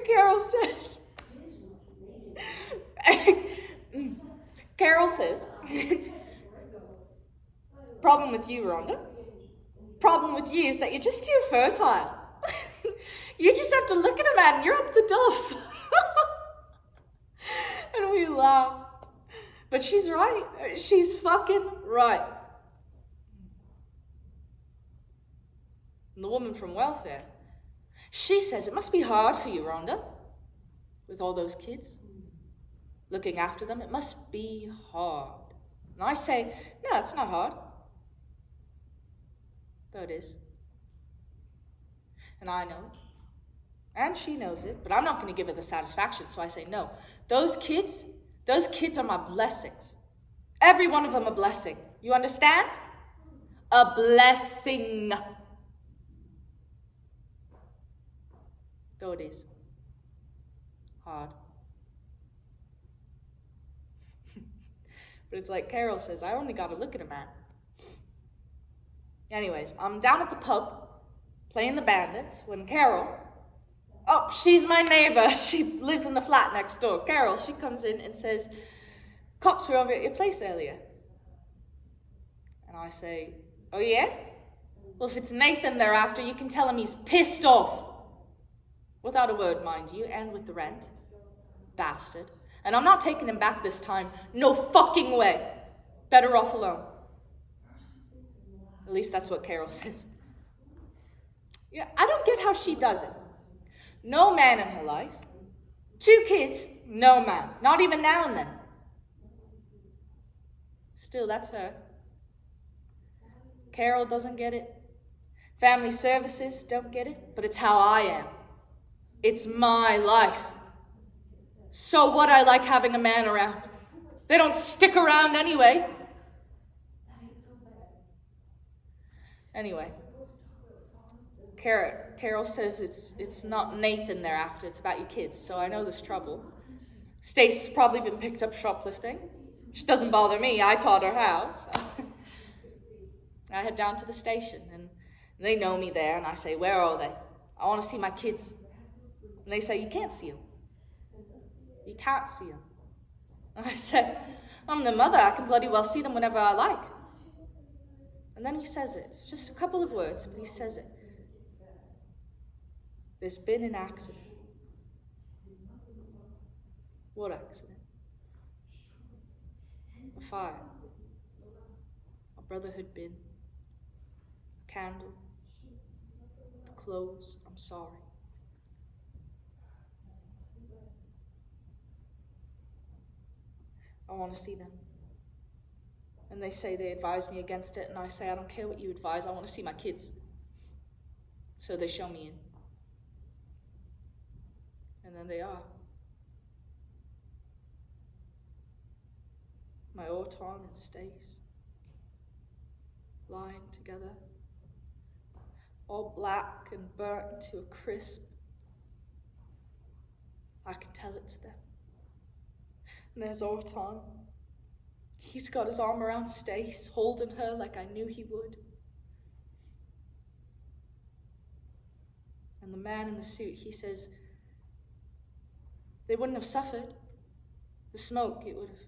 Carol says, Carol says, problem with you, Rhonda. Problem with you is that you're just too fertile. You just have to look at a man and you're up the duff. And we laugh. But she's right. She's fucking right. And the woman from welfare, she says, it must be hard for you, Rhonda, with all those kids. Looking after them, it must be hard. And I say, no, it's not hard. Though it is. And I know it. And she knows it, but I'm not going to give her the satisfaction, so I say, no. Those kids are my blessings. Every one of them a blessing. You understand? A blessing. Though it is hard. But it's like Carol says, I only got to look at a man. Anyways, I'm down at the pub playing the bandits when Carol, she's my neighbor. She lives in the flat next door. Carol, she comes in and says, cops were over at your place earlier. And I say, oh yeah? Well, if it's Nathan they're after, you can tell him he's pissed off. Without a word, mind you, and with the rent. Bastard. And I'm not taking him back this time. No fucking way. Better off alone. At least that's what Carol says. Yeah, I don't get how she does it. No man in her life. 2 kids, no man. Not even now and then. Still, that's her. Carol doesn't get it. Family services don't get it. But it's how I am. It's my life. So what, I like having a man around. They don't stick around anyway. Anyway, Carol says it's not Nathan they're after, it's about your kids, so I know there's trouble. Stace's probably been picked up shoplifting, which doesn't bother me, I taught her how. So. I head down to the station, and they know me there, and I say, where are they? I want to see my kids. And they say, you can't see them. You can't see them. And I said, I'm the mother, I can bloody well see them whenever I like. And then he says it. It's just a couple of words, but he says it. There's been an accident. What accident? A fire. A brotherhood bin. A candle. The clothes. I'm sorry. I want to see them. And they say they advise me against it, and I say, I don't care what you advise, I want to see my kids. So they show me in. And then they are. My Auton and Stace, lying together, all black and burnt to a crisp. I can tell it's them. And there's Auton. He's got his arm around Stace, holding her like I knew he would. And the man in the suit, he says, they wouldn't have suffered. The smoke, it would have.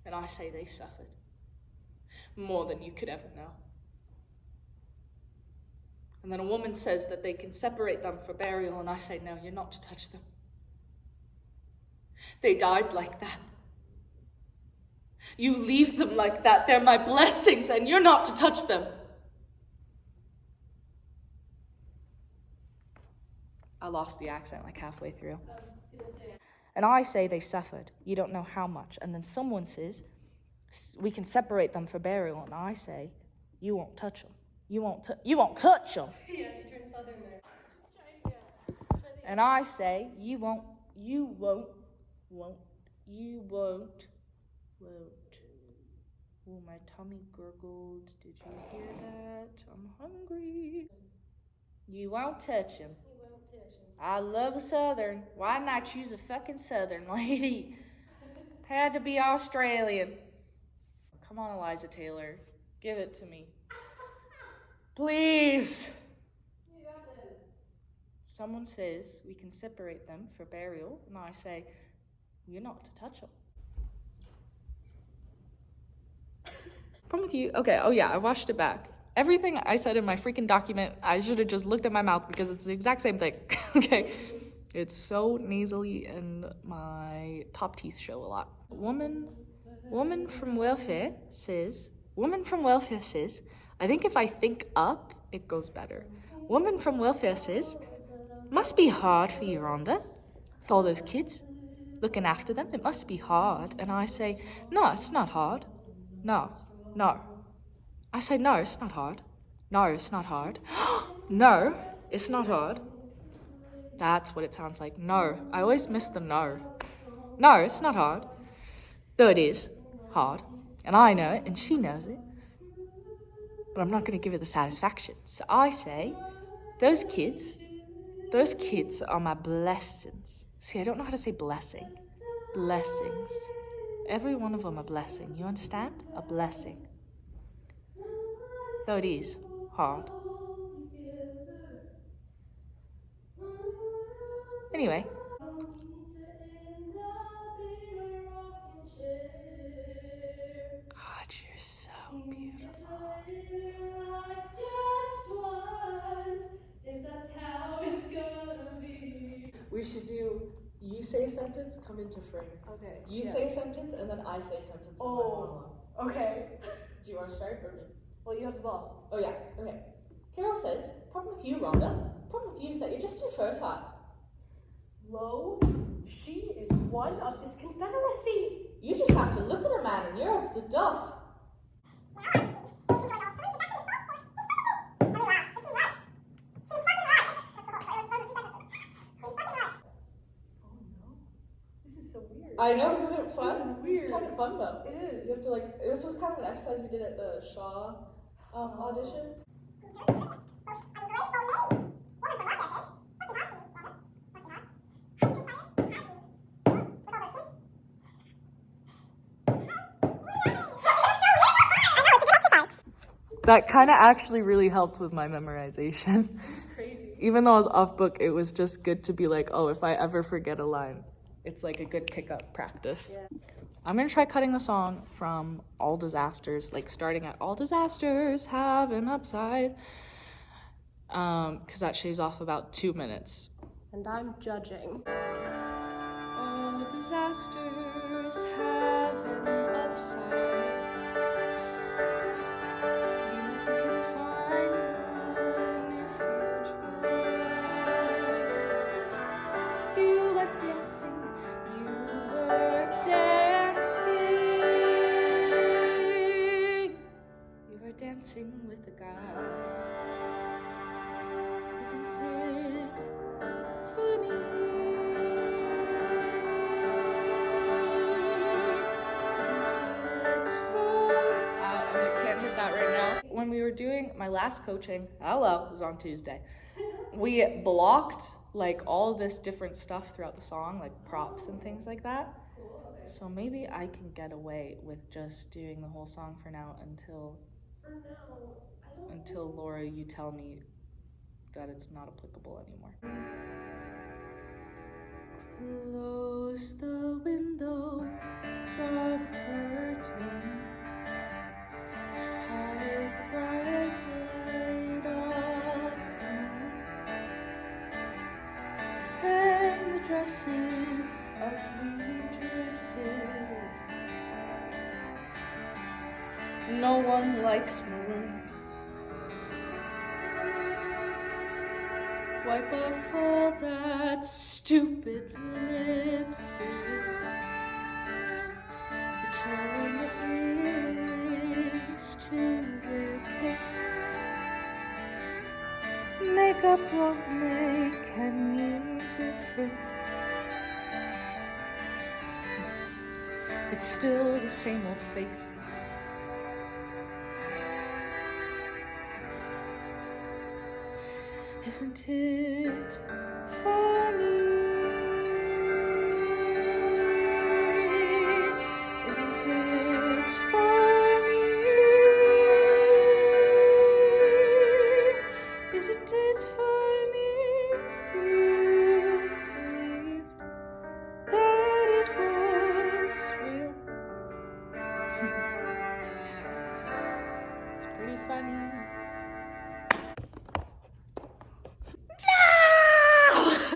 And I say they suffered. More than you could ever know. And then a woman says that they can separate them for burial, and I say, no, you're not to touch them. They died like that. You leave them like that. They're my blessings, and you're not to touch them. I lost the accent like halfway through. And I say they suffered. You don't know how much. And then someone says, we can separate them for burial. And I say, you won't touch them. You won't touch them. Yeah, you turned southern there. And I say, you won't You won't. You won't. Oh, my tummy gurgled. Did you hear that? I'm hungry. You won't touch him. I love a Southern. Why didn't I choose a fucking Southern lady? Had to be Australian. Come on, Eliza Taylor. Give it to me. Please. You got this. Someone says we can separate them for burial, and I say, you're not to touch them. Problem with you. Okay, oh yeah, I washed it back. Everything I said in my freaking document, I should have just looked at my mouth because it's the exact same thing. Okay. It's so nasally and my top teeth show a lot. Woman from welfare says, I think if I think up, it goes better. Woman from welfare says, must be hard for you, Rhonda, with all those kids, looking after them. It must be hard. And I say, no, it's not hard. No. I say, no, it's not hard. No, it's not hard. No, it's not hard. That's what it sounds like. No. I always miss the no. No, it's not hard. Though it is hard. And I know it, and she knows it. But I'm not going to give her the satisfaction. So I say, those kids are my blessings. See, I don't know how to say blessing. Blessings. Every one of them a blessing. You understand? A blessing. Though it is hard. Anyway. God, you're so beautiful. We should do, you say a sentence, come into frame. Okay. You say a sentence, and then I say a sentence. Oh, okay. Do you want to start or me? Well, you have the ball. Oh, yeah, okay. Carol says, problem with you, Rhonda. Problem with you is that you're just too fertile. Lo, she is one of this confederacy. You just have to look at her, man, and you're up the duff. I know, isn't it fun? This is weird. It's kind of fun though. It is. You have to this was kind of an exercise we did at the Shaw audition. That kind of actually really helped with my memorization. It's crazy. Even though I was off book, it was just good to be like, oh, if I ever forget a line, it's like a good pickup practice. Yeah. I'm gonna try cutting the song from All Disasters, like starting at All Disasters have an upside, because that shaves off about 2 minutes. And I'm judging. All disasters have an upside. Dancing with the guy. Isn't it funny? I can't hit that right now. When we were doing my last coaching, hello, it was on Tuesday. We blocked like all this different stuff throughout the song, like props and things like that. So maybe I can get away with just doing the whole song for now until Laura, you tell me that it's not applicable anymore. Close the window, draw the curtain, hide the bright light on, and the dresses, ugly dresses. No one likes maroon. Wipe off all that stupid lipstick. Turn the earrings to wickets. Makeup won't make any difference. It's still the same old face. Isn't it funny?